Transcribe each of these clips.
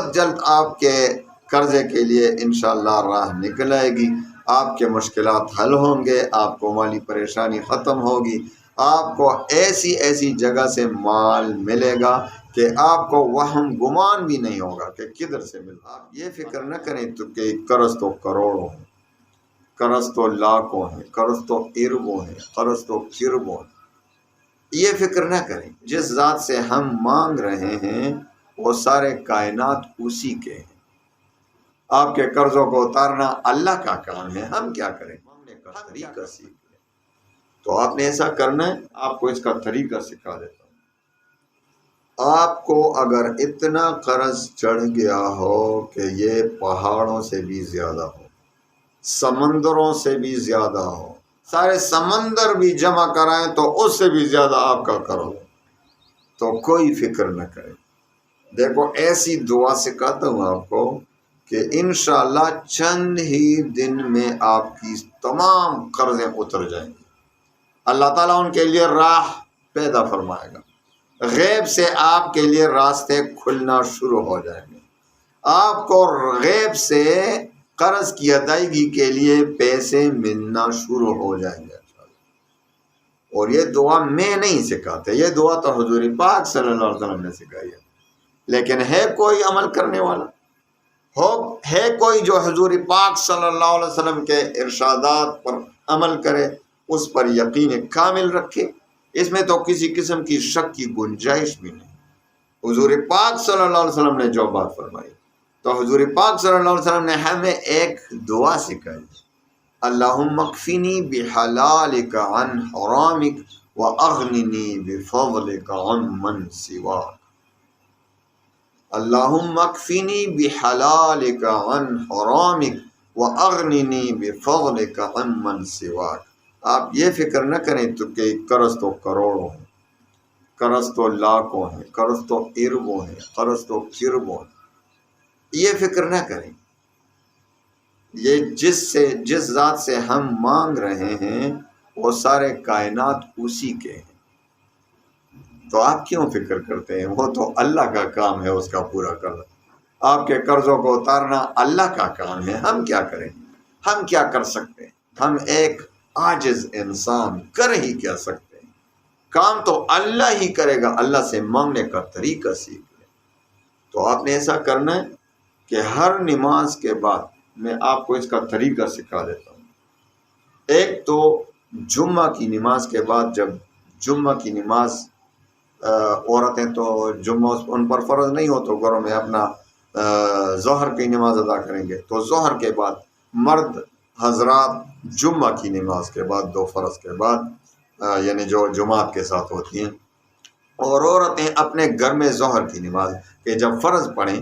بہت جلد آپ کے قرضے کے لیے انشاءاللہ راہ نکل آئے گی، آپ کے مشکلات حل ہوں گے، آپ کو مالی پریشانی ختم ہوگی، آپ کو ایسی ایسی جگہ سے مال ملے گا کہ آپ کو وہم گمان بھی نہیں ہوگا کہ کدھر سے ملا۔ آپ یہ فکر نہ کریں تو کہ قرض تو کروڑوں ہیں، قرض تو لاکھوں ہیں، قرض تو اربوں ہیں، قرض تو کربوں ہیں۔ یہ فکر نہ کریں، جس ذات سے ہم مانگ رہے ہیں وہ سارے کائنات اسی کے ہیں۔ آپ کے قرضوں کو اتارنا اللہ کا کام ہے، ہم کیا کریں؟ مانگنے کا طریقہ سیکھ لیں۔ تو آپ نے ایسا کرنا ہے، آپ کو اس کا طریقہ سکھا دیتا ہوں۔ آپ کو اگر اتنا قرض چڑھ گیا ہو کہ یہ پہاڑوں سے بھی زیادہ ہو، سمندروں سے بھی زیادہ ہو، سارے سمندر بھی جمع کرائیں تو اس سے بھی زیادہ آپ کا قرض، تو کوئی فکر نہ کریں۔ دیکھو ایسی دعا سکھاتا ہوں آپ کو کہ انشاءاللہ چند ہی دن میں آپ کی تمام قرضیں اتر جائیں گی۔ اللہ تعالیٰ ان کے لیے راہ پیدا فرمائے گا، غیب سے آپ کے لیے راستے کھلنا شروع ہو جائیں گے، آپ کو غیب سے قرض کی ادائیگی کے لیے پیسے ملنا شروع ہو جائیں گے۔ اور یہ دعا میں نہیں سکھاتے، یہ دعا تو حضور پاک صلی اللہ علیہ وسلم نے سکھائی ہے، لیکن ہے کوئی عمل کرنے والا؟ ہے کوئی جو حضور پاک صلی اللہ علیہ وسلم کے ارشادات پر عمل کرے، اس پر یقین کامل رکھے؟ اس میں تو کسی قسم کی شک کی گنجائش بھی نہیں۔ حضور پاک صلی اللہ علیہ وسلم نے جو بات فرمائی، تو حضور پاک صلی اللہ علیہ وسلم نے ہمیں ایک دعا سکھائی، اللہم اکفنی بحلالک عن حرامک واغننی بفضلک عن من سواک۔ اللہم اکفنی بحلالک عن حرامک واغننی بفضلک عن من سواک۔ آپ یہ فکر نہ کریں تو کہ قرض تو کروڑوں ہیں، قرض تو لاکھوں ہیں، قرض تو اربوں ہیں، قرض تو کربوں ہیں۔ یہ فکر نہ کریں، یہ جس ذات سے ہم مانگ رہے ہیں وہ سارے کائنات اسی کے ہیں۔ تو آپ کیوں فکر کرتے ہیں؟ وہ تو اللہ کا کام ہے اس کا پورا کرنا، آپ کے قرضوں کو اتارنا اللہ کا کام ہے، ہم کیا کریں؟ ہم کیا کر سکتے ہیں؟ ہم ایک عاجز انسان کر ہی کیا سکتے ہیں؟ کام تو اللہ ہی کرے گا۔ اللہ سے مانگنے کا طریقہ سیکھ لیں۔ تو آپ نے ایسا کرنا ہے کہ ہر نماز کے بعد میں آپ کو اس کا طریقہ سکھا دیتا ہوں۔ ایک تو جمعہ کی نماز کے بعد، جب جمعہ کی نماز عورتیں تو جمعہ ان پر فرض نہیں ہو تو گھروں میں اپنا ظہر کی نماز ادا کریں گے، تو ظہر کے بعد مرد حضرات جمعہ کی نماز کے بعد، دو فرض کے بعد یعنی جو جماعت کے ساتھ ہوتی ہیں، اور عورتیں اپنے گھر میں ظہر کی نماز کہ جب فرض پڑھیں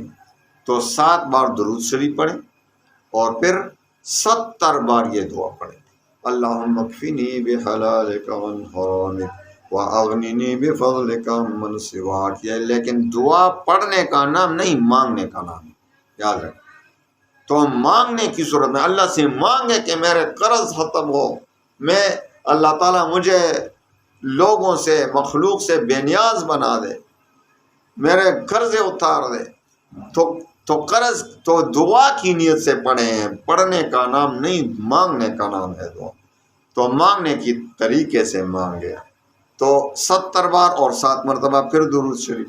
تو 7 بار درود شریف پڑھیں اور پھر 70 بار یہ دعا پڑھیں، اللہم اکفنی بحلالک عن حرامک واغننی بفضلک عمن سواک۔ یہ لیکن دعا پڑھنے کا نام نہیں، مانگنے کا نام ہے، یاد رکھیں۔ تو مانگنے کی صورت میں اللہ سے مانگے کہ میرے قرض ختم ہو، میں اللہ تعالیٰ مجھے لوگوں سے، مخلوق سے بے نیاز بنا دے، میرے قرض اتار دے۔ تو قرض تو دعا کی نیت سے پڑھیں، پڑھنے کا نام نہیں، مانگنے کا نام ہے دعا۔ تو مانگنے کی طریقے سے مانگے تو 70 بار اور 7 مرتبہ پھر درود شریف۔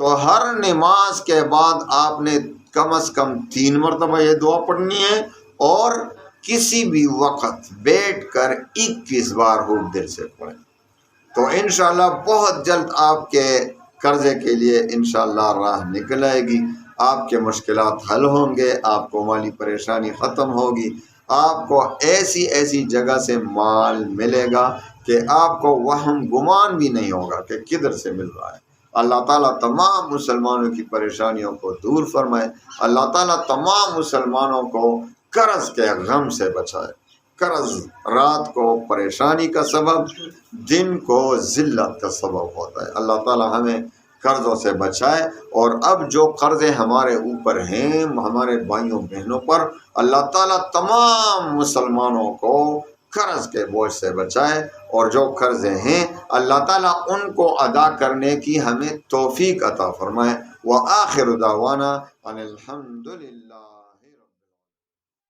تو ہر نماز کے بعد آپ نے کم از کم 3 مرتبہ یہ دعا پڑھنی ہے، اور کسی بھی وقت بیٹھ کر 21 بار خوب دل سے پڑھیں۔ تو انشاءاللہ بہت جلد آپ کے قرضے کے لیے انشاءاللہ راہ نکل آئے گی، آپ کے مشکلات حل ہوں گے، آپ کو مالی پریشانی ختم ہوگی، آپ کو ایسی ایسی جگہ سے مال ملے گا کہ آپ کو وہم گمان بھی نہیں ہوگا کہ کدھر سے مل رہا ہے۔ اللہ تعالیٰ تمام مسلمانوں کی پریشانیوں کو دور فرمائے، اللہ تعالیٰ تمام مسلمانوں کو قرض کے غم سے بچائے۔ قرض رات کو پریشانی کا سبب، دن کو ذلت کا سبب ہوتا ہے۔ اللہ تعالیٰ ہمیں قرضوں سے بچائے، اور اب جو قرضے ہمارے اوپر ہیں، ہمارے بھائیوں بہنوں پر، اللہ تعالیٰ تمام مسلمانوں کو قرض کے بوجھ سے بچائے، اور جو قرضے ہیں اللہ تعالیٰ ان کو ادا کرنے کی ہمیں توفیق عطا فرمائے۔ وآخر دعوانا ان الحمد للہ.